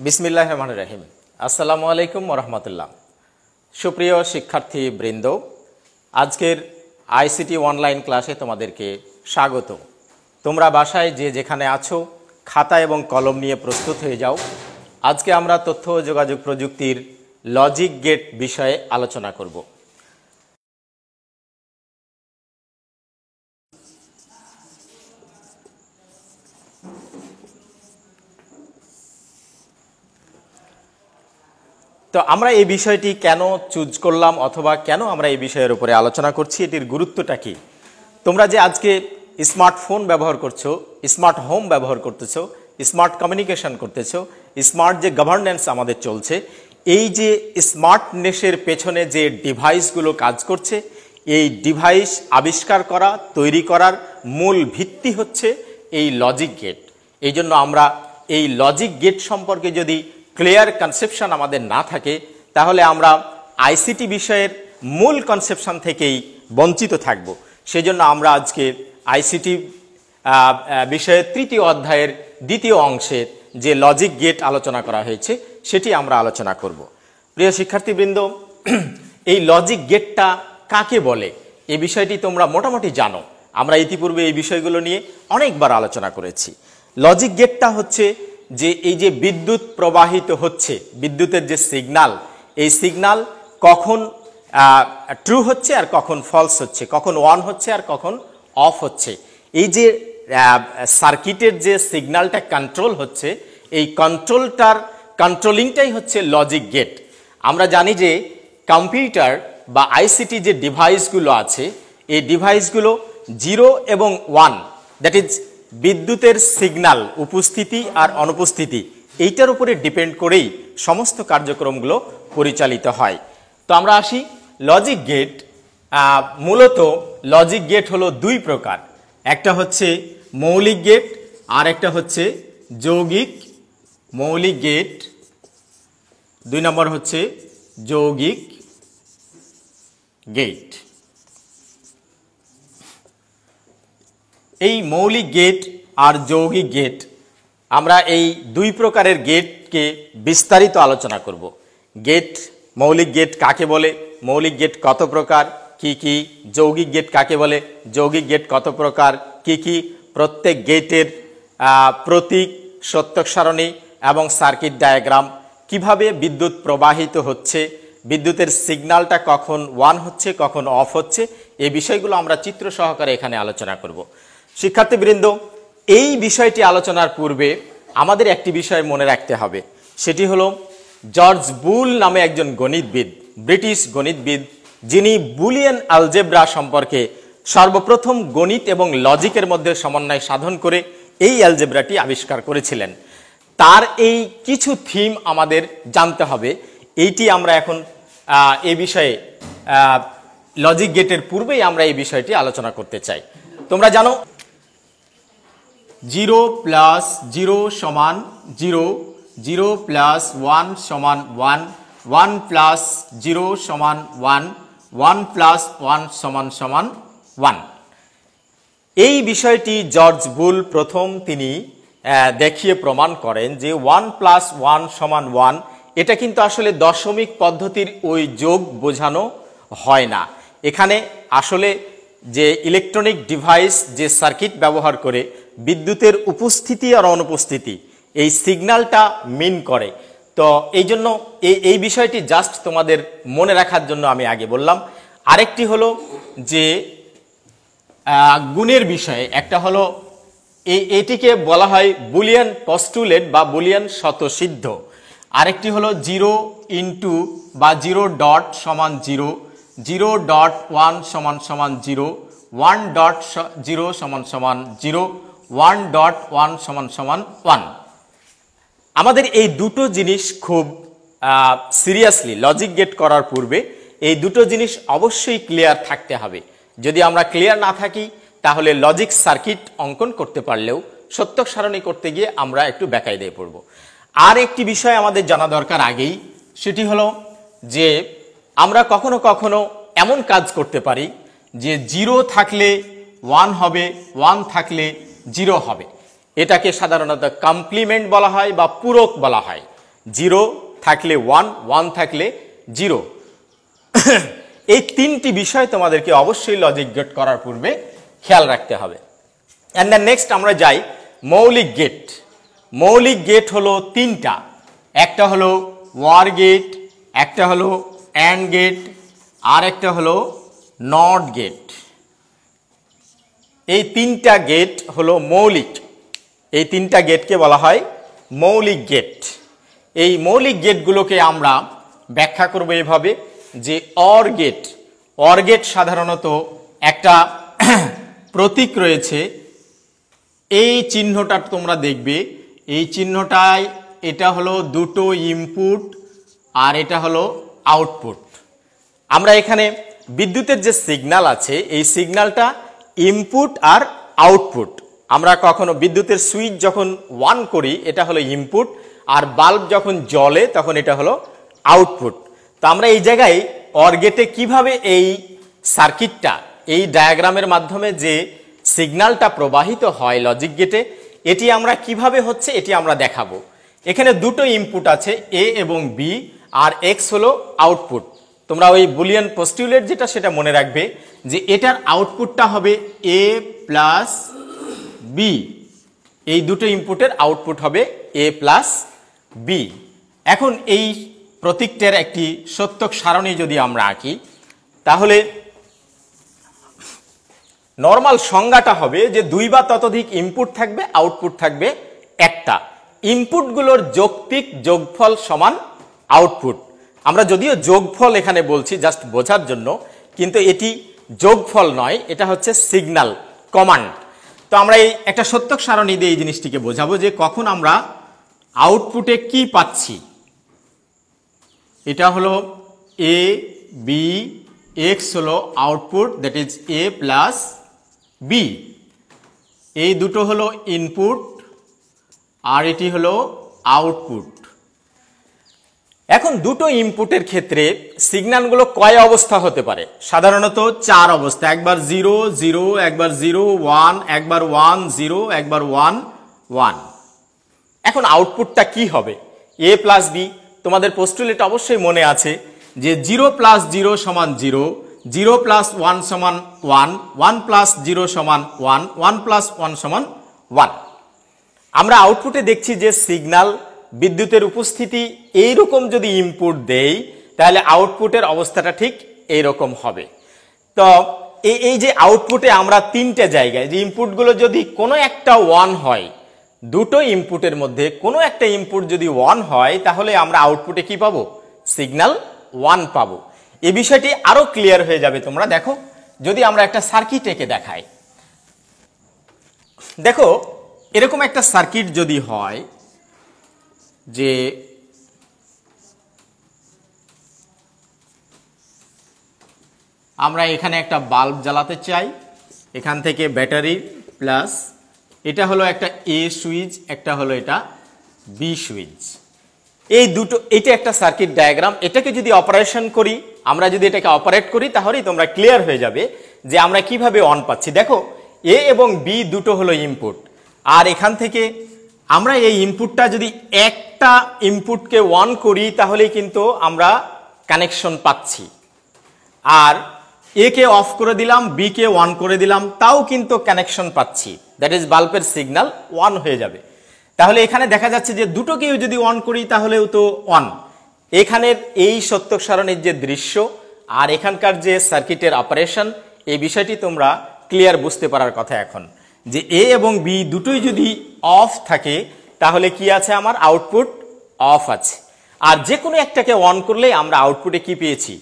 বিসমিল্লাহির রহমানির রহিম। আসসালামু আলাইকুম ওয়া রাহমাতুল্লাহ। সুপ্রিয় শিক্ষার্থী বৃন্দ, আজকের আইসিটি অনলাইন ক্লাসে তোমাদেরকে স্বাগত। তোমরা বাসায় যে যেখানে আছো খাতা এবং কলম নিয়ে প্রস্তুত হয়ে যাও। আজকে আমরা তথ্য ও যোগাযোগ প্রযুক্তির লজিক গেট বিষয়ে আলোচনা করব। তো আমরা এই বিষয়টি কেন চুজ করলাম অথবা কেন আমরা এই বিষয়ের উপরে আলোচনা করছি, এটির গুরুত্বটা কি? তোমরা যে আজকে স্মার্টফোন ব্যবহার করছো, স্মার্ট হোম ব্যবহার করতেছো, স্মার্ট কমিউনিকেশন করতেছো, স্মার্ট যে গভর্নেন্স আমাদের চলছে, এই যে স্মার্টনেসের পেছনে যে ডিভাইসগুলো কাজ করছে, এই ডিভাইস আবিষ্কার করা, তৈরি করার মূল ভিত্তি হচ্ছে এই লজিক গেট। এই জন্য আমরা এই লজিক গেট সম্পর্কে যদি ক্লিয়ার কনসেপশন আমাদের না থাকে, তাহলে আমরা আইসিটি বিষয়ের মূল কনসেপশন থেকেই বঞ্চিত থাকব। সেজন্য আমরা আজকে আইসিটি বিষয়ের তৃতীয় অধ্যায়ের দ্বিতীয় অংশের যে লজিক গেট আলোচনা করা হয়েছে সেটি আমরা আলোচনা করব। প্রিয় শিক্ষার্থীবৃন্দ, এই লজিক গেটটা কাকে বলে এই বিষয়টি তোমরা মোটামুটি জানো। আমরা ইতিপূর্বে এই বিষয়গুলো নিয়ে অনেকবার আলোচনা করেছি। লজিক গেটটা হচ্ছে যে এই যে বিদ্যুৎ প্রবাহিত হচ্ছে, বিদ্যুতের যে সিগন্যাল, এই সিগন্যাল কখন ট্রু হচ্ছে আর কখন ফলস হচ্ছে, কখন অন হচ্ছে আর কখন অফ হচ্ছে, এই যে সার্কিটের যে সিগন্যালটা কন্ট্রোল হচ্ছে, এই কন্ট্রোলিংটাই হচ্ছে লজিক গেট। আমরা জানি যে কম্পিউটার বা আইসিটি যে ডিভাইসগুলো আছে, এই ডিভাইসগুলো 0 এবং 1, দ্যাট ইজ বিদ্যুতের সিগন্যাল উপস্থিতি আর অনুপস্থিতি, এইটার উপরে ডিপেন্ড করেই সমস্ত কার্যক্রমগুলো পরিচালিত হয়। তো আমরা আসি লজিক গেট। মূলত লজিক গেট হলো দুই প্রকার, একটা হচ্ছে মৌলিক গেট আর একটা হচ্ছে যৌগিক। মৌলিক গেট, 2 নম্বর হচ্ছে যৌগিক গেট। এই মৌলিক গেট আর যৌগিক গেট, আমরা এই দুই প্রকারের গেটকে বিস্তারিত আলোচনা করব। গেট, মৌলিক গেট কাকে বলে, মৌলিক গেট কত প্রকার, কি কি, যৌগিক গেট কাকে বলে, যৌগিক গেট কত প্রকার, কি কি, প্রত্যেক গেটের প্রতীক, সত্যক সারণী এবং সার্কিট ডায়াগ্রাম, কিভাবে বিদ্যুৎ প্রবাহিত হচ্ছে, বিদ্যুতের সিগন্যালটা কখন অন হচ্ছে কখন অফ হচ্ছে, এই বিষয়গুলো আমরা চিত্র সহকারে এখানে আলোচনা করব। শিক্ষার্থীবৃন্দ, এই বিষয়টি আলোচনার পূর্বে আমাদের একটি বিষয় মনে রাখতে হবে, সেটি হলো জর্জ বুল নামে একজন গণিতবিদ, ব্রিটিশ গণিতবিদ, যিনি বুলিয়ান অ্যালজেব্রা সম্পর্কে সর্বপ্রথম গণিত এবং লজিকের মধ্যে সমন্বয় সাধন করে এই অ্যালজেব্রাটি আবিষ্কার করেছিলেন। তার এই কিছু থিম আমাদের জানতে হবে, এইটি আমরা এখন এই বিষয়ে লজিক গেটের পূর্বেই আমরা এই বিষয়টি আলোচনা করতে চাই। তোমরা জানো 0 + 0 = 0, 0 + 1 = 1, 1 + 0 = 1, 1 + 1 = 1। এই বিষয়টি জর্জ বুল প্রথম তিনি দেখিয়ে প্রমাণ করেন যে 1 + 1 = 1, এটা কিন্তু আসলে দশমিক পদ্ধতির ওই যোগ বোঝানো হয় না। এখানে আসলে যে ইলেকট্রনিক ডিভাইস যে সার্কিট ব্যবহার করে বিদ্যুতের উপস্থিতি আর অনুপস্থিতি এই সিগন্যালটা মিন করে। তো এই জন্য এই বিষয়টি জাস্ট তোমাদের মনে রাখার জন্য আমি আগে বললাম। আরেকটি হলো যে গুণের বিষয়ে, একটা হলো এটিকে বলা হয় বুলিয়ান পস্টুলেট বা বুলিয়ান স্বতঃসিদ্ধ। আরেকটি হলো 0 ইন্টু বা 0 ডট সমান 0, 0.1 = 0, 1.0 = 0, 1.1 = 1। আমাদের এই দুটো জিনিস খুব সিরিয়াসলি লজিক গেট করার পূর্বে এই দুটো জিনিস অবশ্যই ক্লিয়ার থাকতে হবে। যদি আমরা ক্লিয়ার না থাকি তাহলে লজিক সার্কিট অঙ্কন করতে পারলেও সত্যক সারণী করতে গিয়ে আমরা একটু বেকায়দায় পড়ব। আর একটি বিষয় আমাদের জানা দরকার আগেই, সেটি হলো যে আমরা কখনো কখনো এমন কাজ করতে পারি যে 0 থাকলে 1 হবে, 1 থাকলে 0 হবে। এটাকে সাধারণত কমপ্লিমেন্ট বলা হয় বা পূরক বলা হয়। জিরো থাকলে ওয়ান, ওয়ান থাকলে জিরো। এই তিনটি বিষয় তোমাদেরকে অবশ্যই লজিক গেট করার পূর্বে খেয়াল রাখতে হবে। অ্যান্ড দেন নেক্সট আমরা যাই মৌলিক গেট। মৌলিক গেট হলো তিনটা, একটা হলো ওয়ার গেট, একটা হলো অ্যান্ড গেট, আর একটা হলো নট গেট। এই তিনটা গেট হলো মৌলিক, এই তিনটা গেটকে বলা হয় মৌলিক গেট। এই মৌলিক গেটগুলোকে আমরা ব্যাখ্যা করব এভাবে যে অর গেট। অর গেট সাধারণত একটা প্রতীক রয়েছে, এই চিহ্নটা তোমরা দেখবে, এই চিহ্নটায় এটা হলো দুটো ইনপুট আর এটা হলো আউটপুট। আমরা এখানে বিদ্যুতের যে সিগন্যাল আছে এই সিগন্যালটা ইনপুট আর আউটপুট। আমরা কখনো বিদ্যুতের সুইচ যখন অন করি এটা হলো ইনপুট, আর বাল্ব যখন জ্বলে তখন এটা হলো আউটপুট। তো আমরা এই জায়গায় অর গেটে কিভাবে এই সার্কিটটা, এই ডায়াগ্রামের মাধ্যমে যে সিগন্যালটা প্রবাহিত হয় লজিক গেটে, এটি আমরা কিভাবে হচ্ছে এটি আমরা দেখাবো। এখানে দুটো ইনপুট আছে এ এবং বি, আর এক্স হলো আউটপুট। তোমরা ওই বুলিয়ান পোস্টুলেট যেটা সেটা মনে রাখবে যে এটার আউটপুটটা হবে এ প্লাস বি, এই দুটো ইনপুটের আউটপুট হবে এ প্লাস বি। এখন এই প্রতীকটার একটি সত্যক সারণী যদি আমরা আঁকি, তাহলে নর্মাল সংজ্ঞাটা হবে যে দুই বা ততোধিক ইনপুট থাকবে, আউটপুট থাকবে একটা। ইনপুটগুলোর যৌক্তিক যোগফল সমান আউটপুট। আমরা যদিও যোগফল এখানে বলছি জাস্ট বোঝার জন্য, কিন্তু এটি যোগফল নয়, এটা হচ্ছে সিগন্যাল, কমান্ড। তো আমরা এই একটা সত্যক সারণী দিয়ে এই জিনিসটিকে বোঝাবো যে কখন আমরা আউটপুটে কি পাচ্ছি। এটা হলো এ বি, এক্স হলো output, that is A plus B. এই দুটো হলো ইনপুট আর এটি হলো আউটপুট। এখন দুটো ইনপুটের ক্ষেত্রে সিগন্যালগুলো কয় অবস্থা হতে পারে? সাধারণত চার অবস্থা, একবার 0 0, একবার 0 1, একবার 1 0, একবার 1 1। এখন আউটপুটটা কি হবে? এ প্লাস বি। তোমাদের পোস্টুলেট অবশ্যই মনে আছে যে 0 প্লাস 0 সমান 0, 0 প্লাস 1 সমান 1, 1 প্লাস 0 সমান 1, 1 প্লাস 1 সমান 1। আমরা আউটপুটে দেখছি যে সিগন্যাল, বিদ্যুতের উপস্থিতি এইরকম যদি ইনপুট দেই তাহলে আউটপুটের অবস্থাটা ঠিক এইরকম হবে। তো এই যে আউটপুটে আমরা তিনটে জায়গায় যে ইনপুটগুলো যদি কোনো একটা 1 হয়, দুটো ইনপুটের মধ্যে কোনো একটা ইনপুট যদি 1 হয় তাহলে আমরা আউটপুটে কি পাবো? সিগন্যাল 1 পাবো। এই বিষয়টি আরো ক্লিয়ার হয়ে যাবে। তোমরা দেখো, যদি আমরা একটা সার্কিট এঁকে দেখাই, দেখো এরকম একটা সার্কিট যদি হয় যে আমরা এখানে একটা বাল্ব জ্বালাতে চাই, এখান থেকে ব্যাটারি প্লাস, এটা হলো একটা এ সুইচ, একটা হলো এটা বি সুইচ। এই দুটো, এটা একটা সার্কিট ডায়াগ্রাম। এটাকে যদি অপারেশন করি, আমরা যদি এটাকে অপারেট করি তাহলেই তোমরা ক্লিয়ার হয়ে যাবে যে আমরা কিভাবে অন পাচ্ছি। দেখো এ এবং বি দুটো হলো ইনপুট, আর এখান থেকে আমরা এই ইনপুটটা যদি একটা ইনপুটকে অন করি তাহলে কিন্তু আমরা কানেকশন পাচ্ছি, আর এ কে অফ করে দিলাম, বি কে অন করে দিলাম, তাও কিন্তু কানেকশন পাচ্ছি। দ্যাট ইজ বাল্বের সিগন্যাল 1 হয়ে যাবে। তাহলে এখানে দেখা যাচ্ছে যে দুটোকেও যদি অন করি তাহলেও তো অন। এখানের এই সত্যক সারণীর যে দৃশ্য আর এখানকার যে সার্কিটের অপারেশন, এই বিষয়টি তোমরা ক্লিয়ার বুঝতে পারার কথা এখন, যে এ এবং বি দুটোই যদি অফ থাকে তাহলে কি আছে? আমার আউটপুট অফ আছে। আর যে কোনো একটাকে অন করলে আমরা আউটপুটে কি পেয়েছি?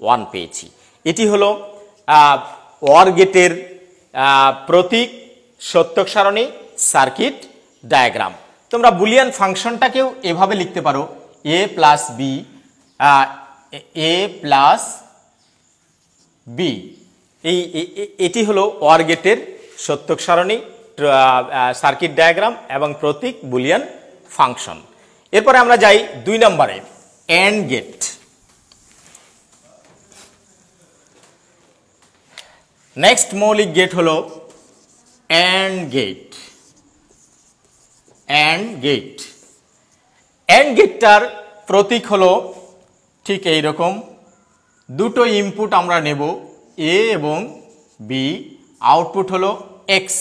1 পেয়েছি। এটি হলো অর গেটের প্রতীক, সত্যক সারণী, সার্কিট ডায়াগ্রাম। তোমরা বুলিয়ান ফাংশনটাকেও এভাবে লিখতে পারো, এ প্লাস বি, এ প্লাস বি। এটি হলো অর গেটের সত্যক সারণী, সার্কিট ডায়াগ্রাম এবং প্রতীক, বুলিয়ান ফাংশন। এরপরে আমরা যাই 2 নম্বরে, অ্যান্ড গেট। নেক্সট মৌলিক গেট হলো and gate. And gate, and গেটটার প্রতীক হলো ঠিক এই রকম, দুটো ইনপুট আমরা নেব এ এবং বি, আউটপুট হলো এক্স,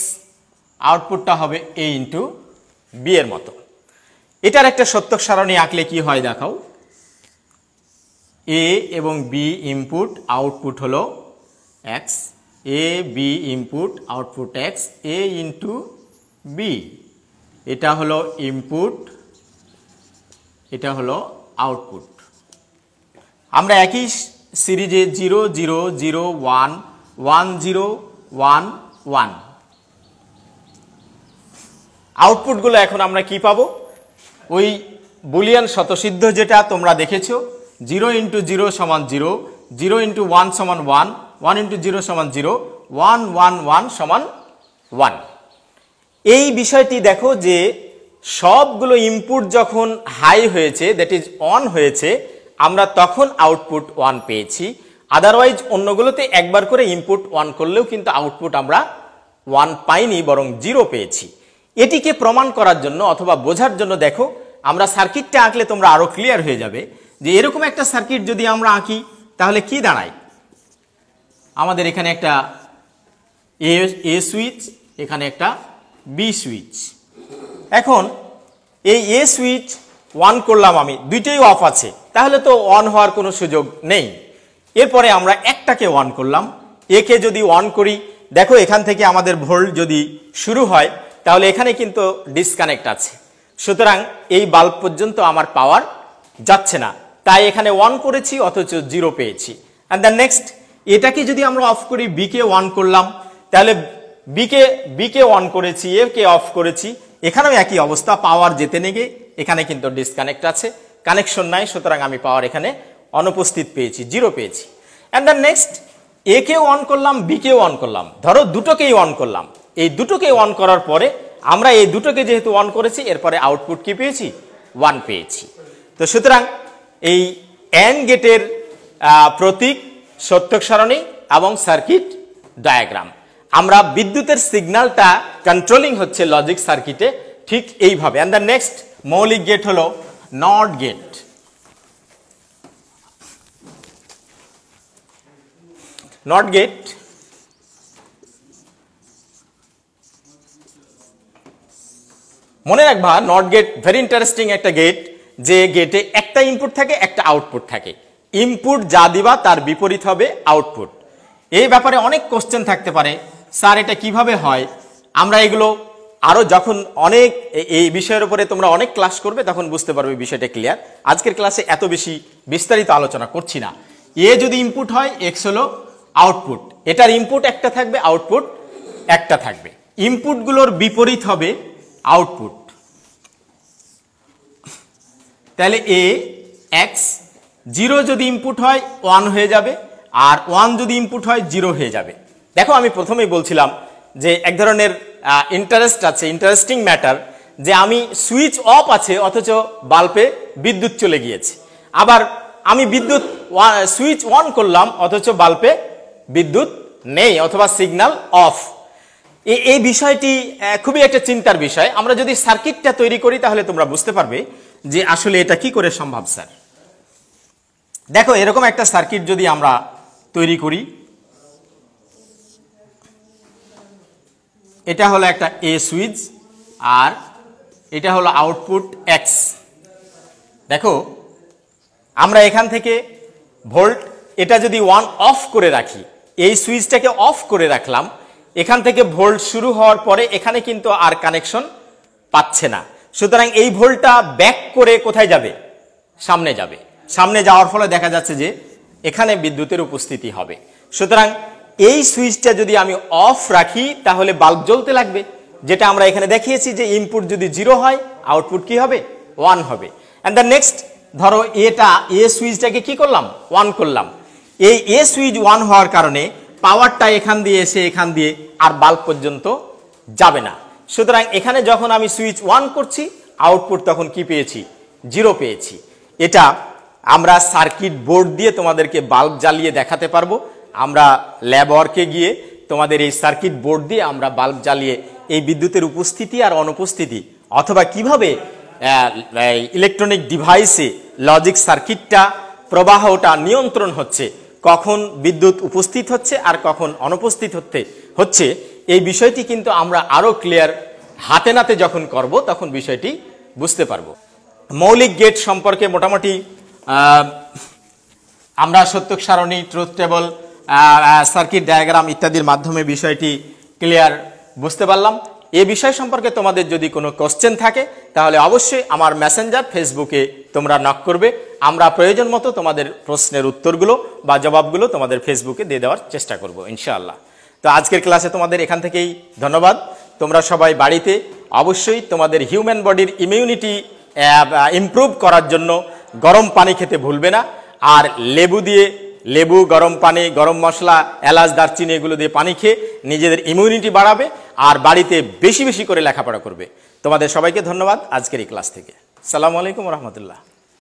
আউটপুটটা হবে এ ইন্টু বি এর মতো। এটার একটা সত্যক সারণী আঁকলে কি হয় দেখাও। এ এবং বি ইনপুট, আউটপুট হলো x, A B input, output x, A into B, এটা হলো ইনপুট, এটা হলো আউটপুট। আমরা একই সিরিজে 0 0 0 1 1 0 1 1 আউটপুটগুলো এখন আমরা কি পাবো, ওই বুলিয়ান স্বতঃসিদ্ধ যেটা তোমরা দেখেছো, 0 ইন্টু 0 সমান 0, 0 ইন্টু 1 সমান 1, 1 ইন্টু 0 সমান 0, 1 1 1 সমান 1। এই বিষয়টি দেখো যে সবগুলো ইনপুট যখন হাই হয়েছে, দ্যাট ইজ অন হয়েছে, আমরা তখন আউটপুট 1 পেয়েছি। আদারওয়াইজ অন্যগুলোতে একবার করে ইনপুট 1 করলেও কিন্তু আউটপুট আমরা 1 পাইনি, বরং 0 পেয়েছি। এটিকে প্রমাণ করার জন্য অথবা বোঝার জন্য দেখো, আমরা সার্কিটটা আঁকলে তোমরা আরো ক্লিয়ার হয়ে যাবে যে এরকম একটা সার্কিট যদি আমরা আঁকি তাহলে কি দাঁড়ায়। আমাদের এখানে একটা এ সুইচ, এখানে একটা বি সুইচ। এখন এই এ সুইচ অন করলাম আমি, দুইটাই অফ আছে, তাহলে তো অন হওয়ার কোনো সুযোগ নেই। এরপরে আমরা একটাকে অন করলাম, একে যদি অন করি, দেখো এখান থেকে আমাদের ভোল্ট যদি শুরু হয় তাহলে এখানে কিন্তু ডিসকানেক্ট আছে, সুতরাং এই বাল্ব পর্যন্ত আমার পাওয়ার যাচ্ছে না, তাই এখানে অন করেছি অথচ 0 পেয়েছি। অ্যান্ড দ্য নেক্সট, এটাকে যদি আমরা অফ করি, বিকে অন করলাম, তাহলে বিকে অন করেছি, এ কে অফ করেছি, এখানেও একই অবস্থা, পাওয়ার যেতে নেগে এখানে কিন্তু ডিসকানেক্ট আছে, কানেকশন নাই, সুতরাং আমি পাওয়ার এখানে অনুপস্থিত পেয়েছি, 0 পেয়েছি। And the next, A K on করলাম, বি কে অন করলাম, ধরো দুটোকেই অন করলাম, এই দুটোকে অন করার পরে আমরা এই দুটোকে যেহেতু অন করেছি, এরপরে আউটপুট কি পেয়েছি, 1 পেয়েছি। তো সুতরাং এই অ্যান্ড গেটের প্রতীক, সত্যক সারণী এবং সার্কিট ডায়াগ্রাম, আমরা বিদ্যুতের সিগন্যালটা কন্ট্রোলিং হচ্ছে লজিক সার্কিটে ঠিক এইভাবে। অ্যান্ড দ্য নেক্সট মৌলিক গেট হলো নট গেট। নট গেট মনে রাখবা, নট গেট ভেরি ইন্টারেস্টিং একটা গেট, যে গেটে একটা ইনপুট থাকে, একটা আউটপুট থাকে। ইনপুট যা দিবা তার বিপরীত হবে আউটপুট। এই ব্যাপারে অনেক কোশ্চেন থাকতে পারে, স্যার এটা কিভাবে হয়। আমরা এগুলো আরো যখন অনেক এই বিষয়ের উপরে তোমরা অনেক ক্লাস করবে তখন বুঝতে পারবে বিষয়টা ক্লিয়ার। আজকের ক্লাসে এত বেশি বিস্তারিত আলোচনা করছি না। এ যদি ইনপুট হয়, এক্স হলো আউটপুট, এটার ইনপুট একটা থাকবে, আউটপুট একটা থাকবে, ইনপুটগুলোর বিপরীত হবে আউটপুট। তাহলে এ এক্স, 0 যদি ইনপুট হয় 1 হয়ে যাবে, আর 1 যদি ইনপুট হয় 0 হয়ে যাবে। দেখো আমি প্রথমেই বলছিলাম যে এক ধরনের ইন্টারেস্ট আছে, ইন্টারেস্টিং ম্যাটার, যে আমি সুইচ অফ আছে অথচ বাল্বে বিদ্যুৎ চলে গিয়েছে, আবার আমি সুইচ অন করলাম অথচ বাল্বে বিদ্যুৎ নেই অথবা সিগন্যাল অফ। এই বিষয়টি খুবই একটা চিন্তার বিষয়। আমরা যদি সার্কিটটা তৈরি করি তাহলে তোমরা বুঝতে পারবে যে আসলে এটা কি করে সম্ভব স্যার। দেখো এরকম একটা সার্কিট যদি আমরা তৈরি করি, এটা হলো একটা এ সুইচ আর এটা হলো আউটপুট এক্স। দেখো আমরা এখান থেকে ভোল্ট, এটা যদি 1 অফ করে রাখি, এই সুইচটাকে অফ করে রাখলাম, এখান থেকে ভোল্ট শুরু হওয়ার পরে এখানে কিন্তু আর কানেকশন পাচ্ছে না, সুতরাং এই ভোল্টটা ব্যাক করে কোথায় যাবে, সামনে যাবে। সামনে যাওয়ার ফলে দেখা যাচ্ছে যে এখানে বিদ্যুতের উপস্থিতি হবে। সুতরাং এই সুইচটা যদি আমি অফ রাখি তাহলে বাল্ব জ্বলতে লাগবে, যেটা আমরা এখানে দেখিয়েছি যে ইনপুট যদি 0 হয় আউটপুট কি হবে, 1 হবে। এন্ড দ্য নেক্সট, ধরো এটা এ সুইচটাকে কি করলাম, 1 করলাম, এই এ সুইচ 1 হওয়ার কারণে পাওয়ারটা এখান দিয়ে এসে এখান দিয়ে আর বাল্ব পর্যন্ত যাবে না। সুতরাং এখানে যখন আমি সুইচ 1 করছি, আউটপুট তখন কি পেয়েছি, 0 পেয়েছি। এটা আমরা সার্কিট বোর্ড দিয়ে তোমাদেরকে বাল্ব জ্বালিয়ে দেখাতে পারবো। আমরা ল্যাব ওয়ার্কে গিয়ে তোমাদের এই সার্কিট বোর্ড দিয়ে আমরা বাল্ব জ্বালিয়ে এই বিদ্যুতের উপস্থিতি আর অনুপস্থিতি অথবা কিভাবে ইলেকট্রনিক ডিভাইসে লজিক সার্কিটটা প্রবাহটা নিয়ন্ত্রণ হচ্ছে, কখন বিদ্যুৎ উপস্থিত হচ্ছে আর কখন অনুপস্থিত হচ্ছে এই বিষয়টি কিন্তু আমরা আরো ক্লিয়ার হাতে নাতে যখন করব তখন বিষয়টি বুঝতে পারবো। মৌলিক গেট সম্পর্কে মোটামুটি আমরা সত্যক সারণী, ট্রুথ টেবল, সার্কিট ডায়াগ্রাম ইত্যাদির মাধ্যমে বিষয়টি ক্লিয়ার বুঝতে পারলাম। এই বিষয় সম্পর্কে তোমাদের যদি কোনো কোশ্চেন থাকে তাহলে অবশ্যই আমার মেসেঞ্জার ফেসবুকে তোমরা নক করবে। আমরা প্রয়োজন মতো তোমাদের প্রশ্নের উত্তরগুলো বা জবাবগুলো তোমাদের ফেসবুকে দিয়ে দেওয়ার চেষ্টা করব ইনশাআল্লাহ। তো আজকের ক্লাসে তোমাদের এখান থেকেই ধন্যবাদ। তোমরা সবাই বাড়িতে অবশ্যই তোমাদের হিউম্যান বডির ইমিউনিটি ইমপ্রুভ করার জন্য গরম পানি খেতে ভুলবে না। আর লেবু, গরম পানি, গরম মশলা, এলাচ, দারচিনি এগুলো দিয়ে পানি খেয়ে নিজেদের ইমিউনিটি বাড়াবে আর বাড়িতে বেশি বেশি করে লেখাপড়া করবে। তোমাদের সবাইকে ধন্যবাদ আজকের এই ক্লাস থেকে। আসসালামু আলাইকুম রহমতুল্লাহ।